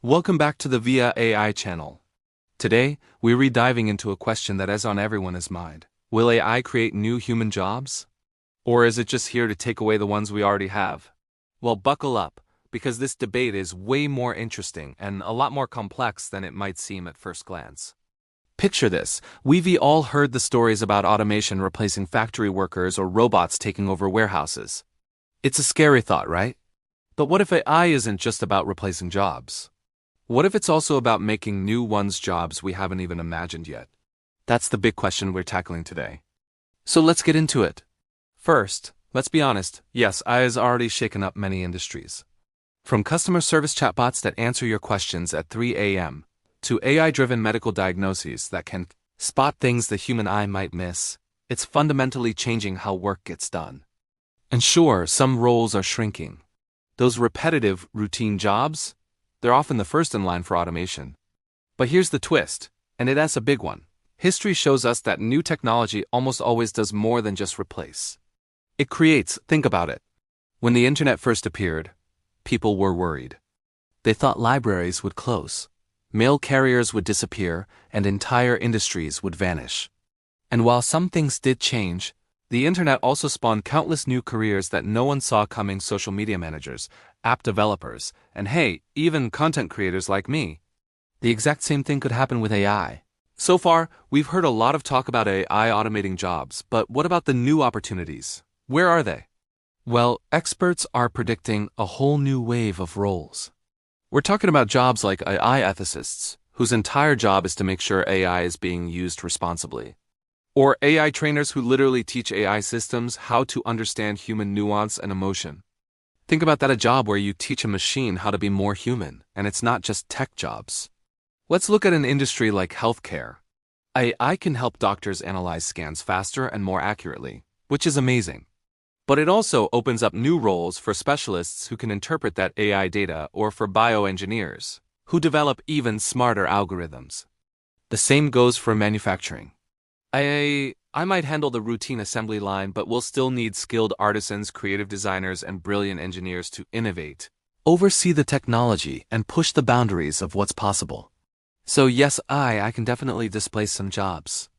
Welcome back to the Via AI channel. Today, we're diving into a question that is on everyone's mind. Will AI create new human jobs? Or is it just here to take away the ones we already have? Well, buckle up, because this debate is way more interesting and a lot more complex than it might seem at first glance. Picture this. We've all heard the stories about automation replacing factory workers or robots taking over warehouses. It's a scary thought, right? But what if AI isn't just about replacing jobs? What if it's also about making new ones jobs we haven't even imagined yet? That's the big question we're tackling today. So let's get into it. First, let's be honest, yes, AI has already shaken up many industries. From customer service chatbots that answer your questions at 3 a.m., to AI-driven medical diagnoses that can spot things the human eye might miss, it's fundamentally changing how work gets done. And sure, some roles are shrinking. Those repetitive, routine jobs, they're often the first in line for automation. But here's the twist, and that's a big one. History shows us that new technology almost always does more than just replace. It creates. Think about it. When the internet first appeared, people were worried. They thought libraries would close, mail carriers would disappear, and entire industries would vanish. And while some things did change, the internet also spawned countless new careers that no one saw coming: social media managers, app developers, and hey, even content creators like me. The exact same thing could happen with AI. So far, we've heard a lot of talk about AI automating jobs, but what about the new opportunities? Where are they? Well, experts are predicting a whole new wave of roles. We're talking about jobs like AI ethicists, whose entire job is to make sure AI is being used responsibly. Or AI trainers who literally teach AI systems how to understand human nuance and emotion. Think about that, a job where you teach a machine how to be more human, and it's not just tech jobs. Let's look at an industry like healthcare. AI can help doctors analyze scans faster and more accurately, which is amazing. But it also opens up new roles for specialists who can interpret that AI data, or for bioengineers, who develop even smarter algorithms. The same goes for manufacturing. I might handle the routine assembly line, but we'll still need skilled artisans, creative designers, and brilliant engineers to innovate, oversee the technology, and push the boundaries of what's possible. So yes, I can definitely displace some jobs.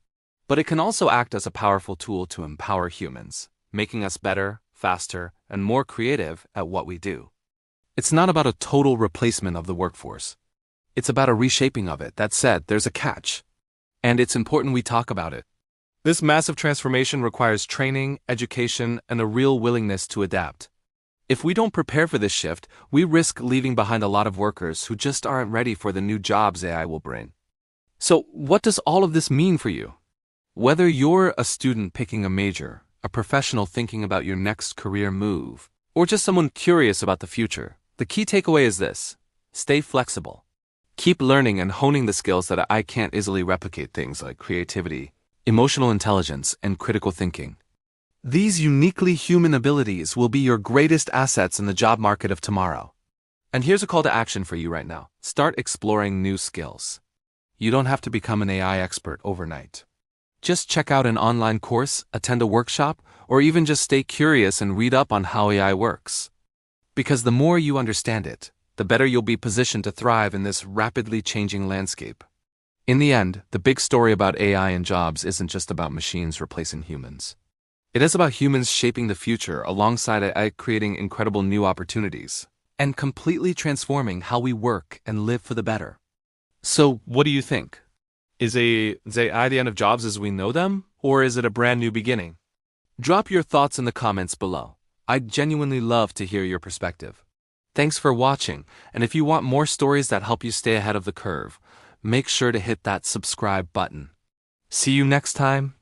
But it can also act as a powerful tool to empower humans, making us better, faster, and more creative at what we do. It's not about a total replacement of the workforce. It's about a reshaping of it. That said, there's a catch. And it's important we talk about it. This massive transformation requires training, education, and a real willingness to adapt. If we don't prepare for this shift, we risk leaving behind a lot of workers who just aren't ready for the new jobs AI will bring. So, what does all of this mean for you? Whether you're a student picking a major, a professional thinking about your next career move, or just someone curious about the future, the key takeaway is this: stay flexible. Keep learning and honing the skills that I can't easily replicate, things like creativity, emotional intelligence, and critical thinking. These uniquely human abilities will be your greatest assets in the job market of tomorrow. And here's a call to action for you right now. Start exploring new skills. You don't have to become an AI expert overnight. Just check out an online course, attend a workshop, or even just stay curious and read up on how AI works. Because the more you understand it, the better you'll be positioned to thrive in this rapidly changing landscape. In the end, the big story about AI and jobs isn't just about machines replacing humans. It is about humans shaping the future alongside AI, creating incredible new opportunities, and completely transforming how we work and live for the better. So, what do you think? Is AI the end of jobs as we know them, or is it a brand new beginning? Drop your thoughts in the comments below. I'd genuinely love to hear your perspective. Thanks for watching, and if you want more stories that help you stay ahead of the curve, make sure to hit that subscribe button. See you next time.